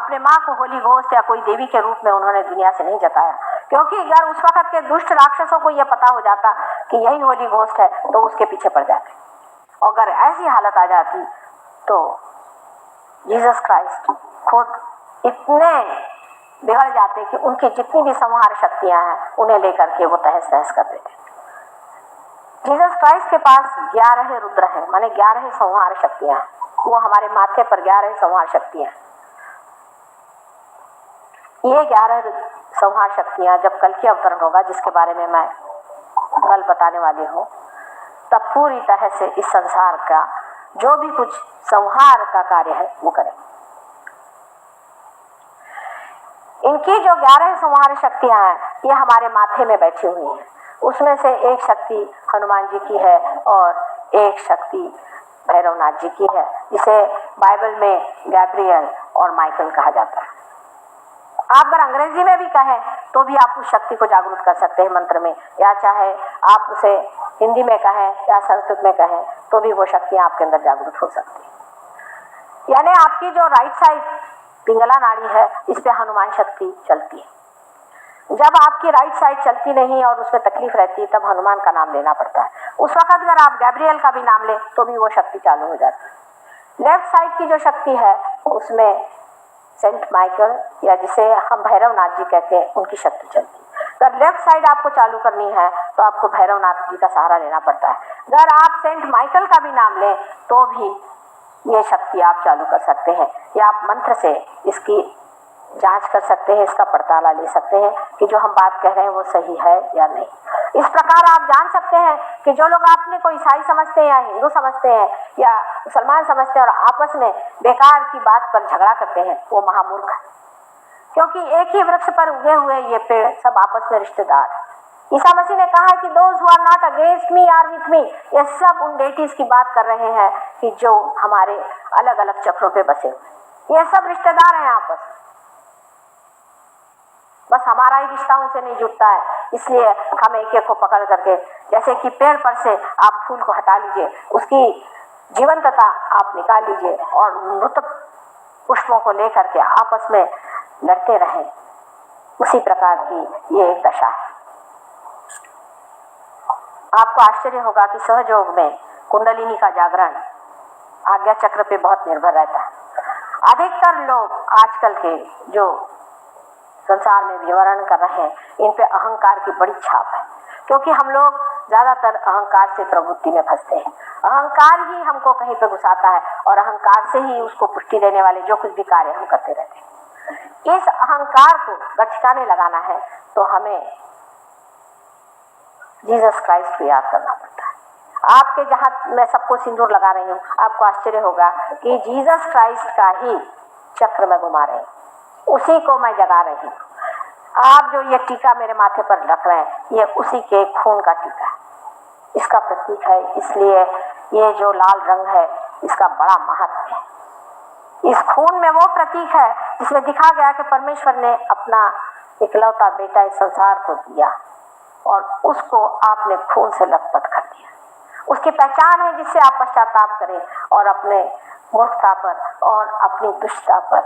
अपने माँ को होली घोस्ट या कोई देवी के रूप में उन्होंने दुनिया से नहीं जताया, क्योंकि अगर उस वक्त के दुष्ट राक्षसों को यह पता हो जाता कि यही होली घोस्ट है तो उसके पीछे पड़ जाते। और अगर ऐसी हालत आ जाती तो जीसस क्राइस्ट खुद इतने बिगड़ जाते कि उनकी जितनी भी संहार शक्तियां हैं उन्हें लेकर के वो तहस नहस कर देते। जीसस क्राइस्ट के पास 11 रुद्र हैं, माने 11 संहार शक्तियां हैं। वो हमारे माथे पर 11 संहार शक्तियां। ये 11 संहार शक्तियां जब कल की अवतरण होगा, जिसके बारे में मैं कल बताने वाली हूँ, तब पूरी तरह से इस संसार का जो भी कुछ संहार का कार्य है वो करें। इनकी जो 11 संहार शक्तियां हैं ये हमारे माथे में बैठी हुई हैं। उसमें से एक शक्ति हनुमान जी की है और एक शक्ति भैरवनाथ जी की है, जिसे बाइबल में गैब्रियल और माइकल कहा जाता है। आप अगर अंग्रेजी में भी कहें तो भी आप उस शक्ति को जागरूक कर सकते हैं मंत्र में, या चाहे आप उसे हिंदी में कहें या संस्कृत में कहें तो भी वो शक्तियां आपके अंदर जागरूक हो सकती है। यानी आपकी जो राइट साइड पिंगला नाड़ी है इस पे हनुमान शक्ति चलती है। जब आपकी राइट साइड चलती नहीं और उसमें तकलीफ रहती है तब हनुमान का नाम लेना पड़ता है। उस वक्त अगर आप गैब्रियल का भी नाम लें तो भी वो शक्ति चालू हो जाती है। लेफ्ट साइड की जो शक्ति है उसमें सेंट माइकल या जिसे हम भैरवनाथ जी कहते हैं उनकी शक्ति चलती है। अगर लेफ्ट साइड आपको चालू करनी है तो आपको भैरवनाथ जी का सहारा लेना पड़ता है। अगर आप सेंट माइकल का भी नाम लें तो भी ये शक्ति आप चालू कर सकते हैं, या आप मंत्र से इसकी जांच कर सकते हैं, इसका पड़ताला ले सकते हैं कि जो हम बात कह रहे हैं वो सही है या नहीं। इस प्रकार आप जान सकते हैं कि जो लोग आपने को ईसाई समझते हैं या हिंदू समझते हैं या मुसलमान समझते हैं और आपस में बेकार की बात पर झगड़ा करते हैं वो महामूर्ख है, क्योंकि एक ही वृक्ष पर उगे हुए ये पेड़ सब आपस में रिश्तेदार हैं। ईसा मसीह ने कहा कि those who are not against me are with me, ये सब उन डेटीज की बात कर रहे हैं कि जो हमारे अलग अलग चक्रों पे बसे हुए, ये सब रिश्तेदार हैं आपस में, बस हमारा ही रिश्ता उनसे नहीं जुटता है। इसलिए हम एक एक को पकड़ करके, जैसे कि पेड़ पर से आप फूल को हटा लीजिए, उसकी जीवंतता आप निकाल लीजिए और मृत पुष्पों को लेकर के आपस में लड़ते रहें, उसी प्रकार की ये एक दशा है। आपको आश्चर्य होगा कि सहयोग में कुंडलिनी का जागरण आज्ञा चक्र पे बहुत निर्भर रहता है। अधिकतर लोग आजकल के जो संसार में विवरण कर रहे हैं इन पे अहंकार की बड़ी छाप है, क्योंकि हम लोग ज्यादातर अहंकार से प्रवृत्ति में फंसते हैं। अहंकार ही हमको कहीं पे घुसाता है और अहंकार से ही उसको पुष्टि देने वाले जो कुछ भी कार्य हम करते रहते हैं। इस अहंकार को अगर ठिकाने लगाना है तो हमें जीसस क्राइस्ट को याद करना पड़ता है। आपके जहां मैं सबको सिंदूर लगा रही हूँ, आपको आश्चर्य होगा कि जीसस क्राइस्ट का ही चक्र में घुमा रही हूँ, उसी को मैं जगा रही हूँ। आप जो ये टीका मेरे माथे पर रख रहे हैं ये उसी के खून का टीका है, इसका प्रतीक है। इसलिए ये जो लाल रंग है इसका बड़ा महत्व है। इस खून में वो प्रतीक है जिसमें दिखा गया कि परमेश्वर ने अपना इकलौता बेटा इस संसार को दिया और उसको आपने खून से लथपथ कर दिया। उसकी पहचान है जिससे आप पश्चाताप करें और अपने मूर्खता पर और अपनी दुष्टता पर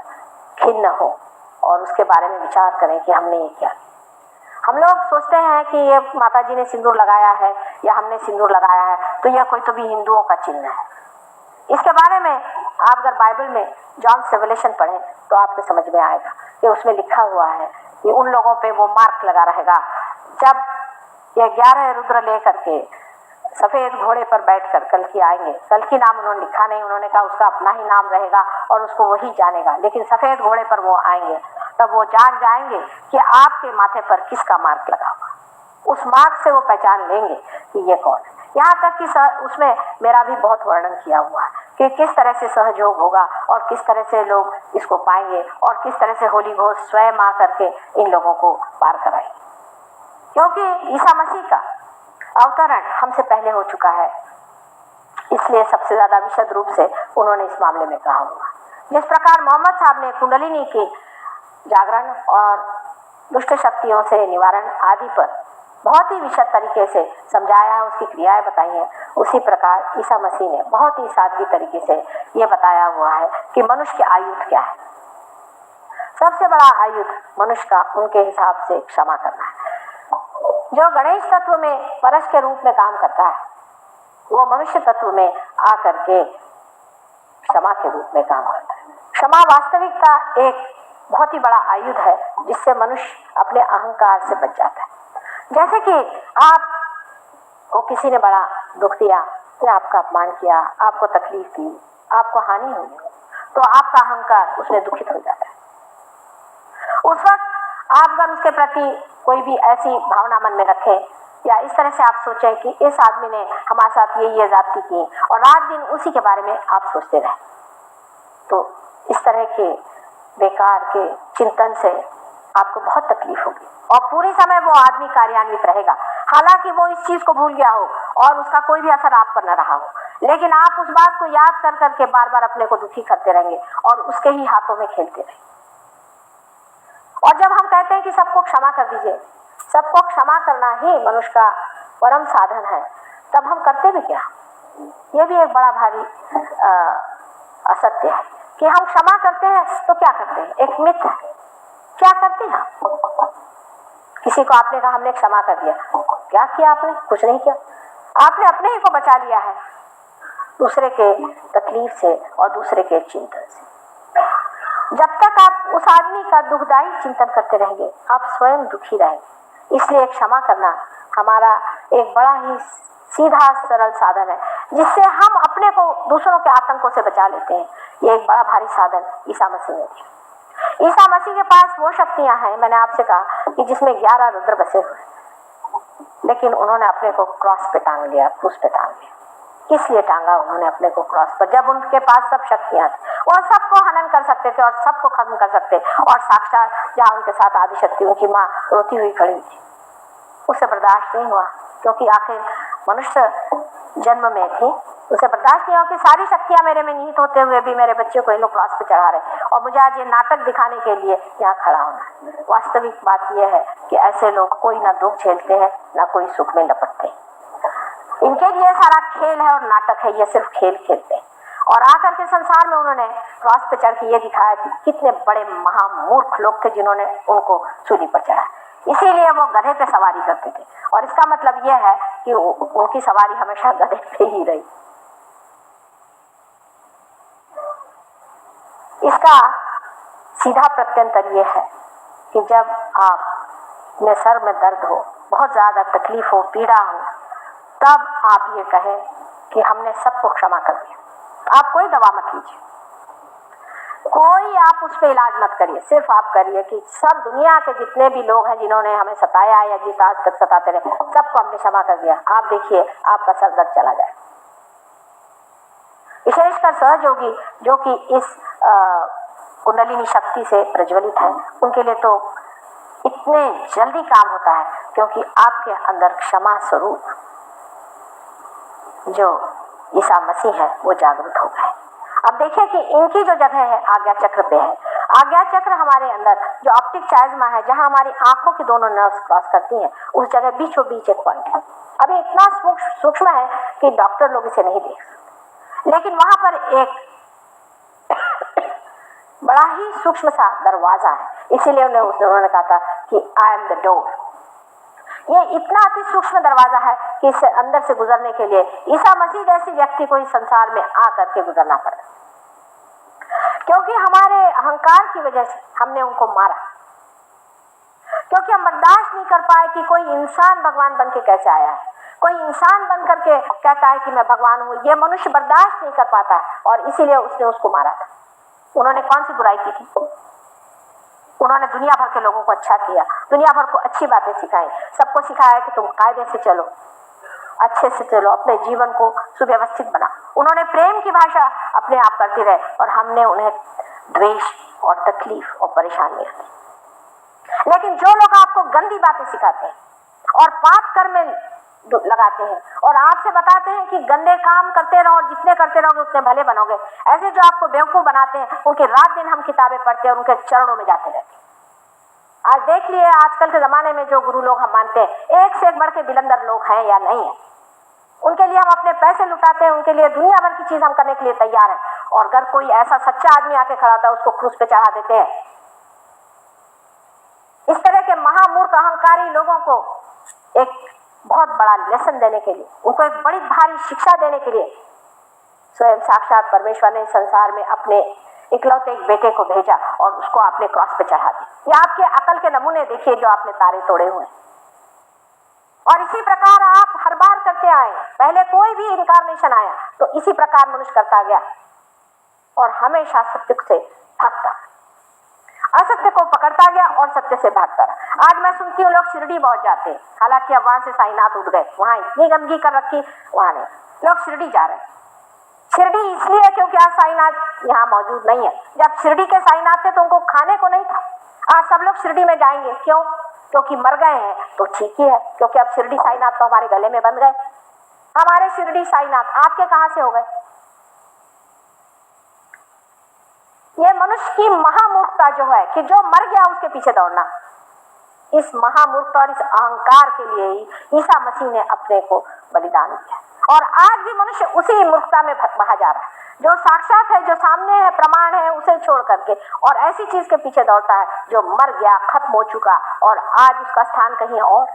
खिन्न हो और उसके बारे में विचार करें कि हमने ये क्या। हम लोग सोचते हैं कि ये माता जी ने सिंदूर लगाया है या हमने सिंदूर लगाया है तो यह कोई तो भी हिंदुओं का चिन्ह है। इसके बारे में आप अगर बाइबल में जॉन्स रेवलेशन पढ़ें तो आपको समझ में आएगा कि उसमें लिखा हुआ है कि उन लोगों पे वो मार्क लगा रहेगा जब ये 11 रुद्र लेकर के सफेद घोड़े पर बैठकर कल की आएंगे। कल की नाम उन्होंने लिखा नहीं, उन्होंने कहा उसका अपना ही नाम रहेगा और उसको वही जानेगा, लेकिन सफेद घोड़े पर वो आएंगे तब वो जान जाएंगे कि आपके माथे पर किसका मार्क लगा हुआ। उस मार्क से वो पहचान लेंगे कि ये कौन है। यहाँ तक कि उसमें मेरा भी बहुत वर्णन किया हुआ है कि किस तरह से सहयोग होगा और किस तरह से लोग इसको पाएंगे और किस तरह से होली घोष स्वयं आ करके इन लोगों को पार कराएंगे, क्योंकि ईसा मसीह का अवतरण हमसे पहले हो चुका है। इसलिए सबसे ज्यादा विशद रूप से उन्होंने इस मामले में कहा हुआ। जिस प्रकार मोहम्मद साहब ने कुंडलिनी की जागरण और दुष्ट शक्तियों से निवारण आदि पर बहुत ही विशद तरीके से समझाया है, उसकी क्रियाएं बताई हैं, उसी प्रकार ईसा मसीह ने बहुत ही सादगी तरीके से ये बताया हुआ है कि मनुष्य की आयु क्या है। सबसे बड़ा आयुध मनुष्य का उनके हिसाब से क्षमा करना है। जो गणेश तत्व में परश के रूप में काम करता है, वो मनुष्य तत्व में आकर के क्षमा के रूप में काम करता है। क्षमा वास्तविक का एक बहुत ही बड़ा आयुध है, जिससे मनुष्य अपने अहंकार से बच जाता है। जैसे कि आपको किसी ने बड़ा दुख दिया या आपका अपमान किया, आपको तकलीफ दी, आपको हानि हुई, तो आपका अहंकार उसमें दुखित हो जाता है। उस वक्त आप अगर उसके प्रति कोई भी ऐसी भावना मन में रखें या इस तरह से आप सोचें कि इस आदमी ने हमारे साथ ये ज्यादती की और रात दिन उसी के बारे में आप सोचते रहे, तो इस तरह के बेकार के चिंतन से आपको बहुत तकलीफ होगी और पूरी समय वो आदमी कार्यान्वित रहेगा। हालांकि वो इस चीज को भूल गया हो और उसका कोई भी असर आप पर न रहा हो, लेकिन आप उस बात को याद कर करके बार बार अपने को दुखी करते रहेंगे और उसके ही हाथों में खेलते रहेंगे। और जब हम कहते हैं कि सबको क्षमा कर दीजिए, सबको क्षमा करना ही मनुष्य का परम साधन है, तब हम करते भी क्या? ये भी एक बड़ा भारी असत्य है कि हम क्षमा करते हैं तो क्या करते हैं? एक मिथ है। क्या करते हैं? किसी को आपने कहा हमने क्षमा कर दिया, क्या किया आपने? कुछ नहीं किया। आपने अपने ही को बचा लिया है दूसरे के तकलीफ से और दूसरे के चिंतन से। जब तक आप उस आदमी का दुखदायी चिंतन करते रहेंगे, आप स्वयं दुखी रहेंगे। इसलिए क्षमा करना हमारा एक बड़ा ही सीधा सरल साधन है, जिससे हम अपने को दूसरों के आतंकों से बचा लेते हैं। ये एक बड़ा भारी साधन ईसा मसीह ने दिया। ईसा मसीह के पास वो शक्तियां हैं, मैंने आपसे कहा कि जिसमें 11 रुद्र बसे हुए, लेकिन उन्होंने अपने को क्रॉस पे टांग लिया, क्रूस पे टांग लिया। किस लिए टांगा उन्होंने अपने को क्रॉस पर? जब उनके पास सब शक्तियां थी और सबको हनन कर सकते थे और सबको खत्म कर सकते, और साक्षात जहाँ उनके साथ आदिशक्ति उनकी माँ रोती हुई खड़ी थी, उसे बर्दाश्त नहीं हुआ, क्योंकि आखिर मनुष्य जन्म में थी, उसे बर्दाश्त नहीं हुआ कि सारी शक्तियां मेरे में निहित होते हुए भी मेरे बच्चे को ये लोग क्रॉस पे चढ़ा रहे और मुझे आज ये नाटक दिखाने के लिए यहाँ खड़ा होना है। वास्तविक बात यह है कि ऐसे लोग कोई ना दुख झेलते हैं ना कोई सुख में लपटते हैं। इनके लिए सारा खेल है और नाटक है, ये सिर्फ खेल खेलते हैं। और आकर के संसार में उन्होंने क्रॉस पे चढ़ के ये दिखाया कि कितने बड़े महामूर्ख लोग थे जिन्होंने उनको सूली पर चढ़ा। इसीलिए वो गधे पे सवारी करते थे, और इसका मतलब यह है कि उनकी सवारी हमेशा गधे पे ही रही। इसका सीधा प्रत्यंतर यह है कि जब आप में सर में दर्द हो, बहुत ज्यादा तकलीफ हो, पीड़ा हो, तब आप ये कहें कि हमने सबको क्षमा कर दिया। आप कोई दवा मत लीजिए, कोई आप उस पर इलाज मत करिए, सिर्फ आप करिए कि सब दुनिया के जितने भी लोग हैं जिन्होंने हमें सताया या जिस आज तक सताते रहे, सबको हमने क्षमा कर दिया। आप देखिए आपका सर दर्द चला जाए। विशेषकर सहयोगी जो कि इस कुंडलिनी शक्ति से प्रज्वलित है, उनके लिए तो इतने जल्दी काम होता है, क्योंकि आपके अंदर क्षमा स्वरूप जो ईसा मसीह है वो जागृत हो गए। अब देखिए कि इनकी जो जगह है आज्ञा चक्र पे है। आज्ञा चक्र हमारे अंदर जो ऑप्टिक चाइज्मा है, जहां हमारी आंखों की दोनों नर्व्स क्रॉस करती हैं, उस जगह बीचों बीच एक पॉइंट है। अभी इतना सूक्ष्म है कि डॉक्टर लोग इसे नहीं देख सकते, लेकिन वहां पर एक बड़ा ही सूक्ष्म सा दरवाजा है। इसीलिए उन्होंने कहा था कि आई एम द डोर। ये इतना अति सूक्ष्म दरवाजा है कि इससे अंदर से गुजरने के लिए ईसा मसीह जैसे व्यक्ति को इस संसार में आकर के गुजरना पड़ा, क्योंकि हमारे अहंकार की वजह से हमने उनको मारा, क्योंकि हम बर्दाश्त नहीं कर पाए कि कोई इंसान भगवान बन के कैसे आया है, कोई इंसान बन करके कहता है कि मैं भगवान हूं। ये मनुष्य बर्दाश्त नहीं कर पाता है और इसीलिए उसने उसको मारा था। उन्होंने कौन सी बुराई की थी? उन्होंने दुनिया भर के लोगों को अच्छा किया, दुनिया भर को अच्छी बातें सिखाई, सबको सिखाया कि तुम कायदे से चलो, अच्छे से चलो, अपने जीवन को सुव्यवस्थित बना। उन्होंने प्रेम की भाषा अपने आप करती रहे और हमने उन्हें द्वेष और तकलीफ और परेशानियां दी। लेकिन जो लोग आपको गंदी बातें सिखाते हैं और पाप कर्म में लगाते हैं और आपसे बताते हैं कि गंदे काम करते रहो और जितने करते रहोगे उतने भले बनोगे, ऐसे जो आपको बेवकूफ बनाते हैं, उनके रात दिन हम किताबें पढ़ते हैं और उनके चरणों में जाते रहते हैं। आज देख लिए आजकल के जमाने में जो गुरु लोग हम मानते हैं, एक से एक बढ़ के बिलंदर लोग हैं या नहीं है। उनके लिए हम अपने पैसे लुटाते हैं, उनके लिए दुनिया भर की चीज हम करने के लिए तैयार हैं, और अगर कोई ऐसा सच्चा आदमी आके खड़ा होता है उसको क्रूस पे चढ़ा देते हैं। महामूर्ख अहंकारी लोगों को एक बहुत बड़ा लेसन देने के लिए, उनको एक बड़ी भारी शिक्षा देने के लिए स्वयं साक्षात परमेश्वर ने संसार में अपने इकलौते एक बेटे को भेजा और उसको आपने क्रॉस पे चढ़ा दिया। ये आपके अकल के नमूने देखिए जो आपने तारे तोड़े हुए। और इसी प्रकार आप हर बार करते आए, पहले कोई भी इनकारनेशन आया तो इसी प्रकार मनुष्य करता गया और हमेशा सत्य से भागता, असत्य को पकड़ता गया और सत्य से भागता रहा। आज मैं सुनती हूँ लोग शिरडी बहुत जाते हैं, हालांकि अब वहां से साईनाथ उठ गए, वहां इतनी गंदगी कर रखी, वहां नहीं, लोग शिरडी जा रहे हैं। शिरडी इसलिए क्योंकि आज साईनाथ यहाँ मौजूद नहीं है। जब शिरडी के साईनाथ थे तो उनको खाने को नहीं था। आज सब लोग शिरडी में जाएंगे, क्यों? क्योंकि मर गए हैं तो ठीक ही है, क्योंकि अब शिरडी साईनाथ तो हमारे गले में बंध गए। हमारे शिरडी साईनाथ आपके कहां से हो गए? ये मनुष्य की महामूर्खता जो है कि जो मर गया उसके पीछे दौड़ना, इस महामूर्खता और इस अहंकार के लिए ही ईसा मसीह ने अपने को बलिदान दिया। और आज भी मनुष्य उसी मूर्खता में बहा जा रहा है। जो साक्षात है, जो सामने है, प्रमाण है, उसे छोड़ करके और ऐसी चीज के पीछे दौड़ता है जो मर गया, खत्म हो चुका और आज उसका स्थान कहीं और।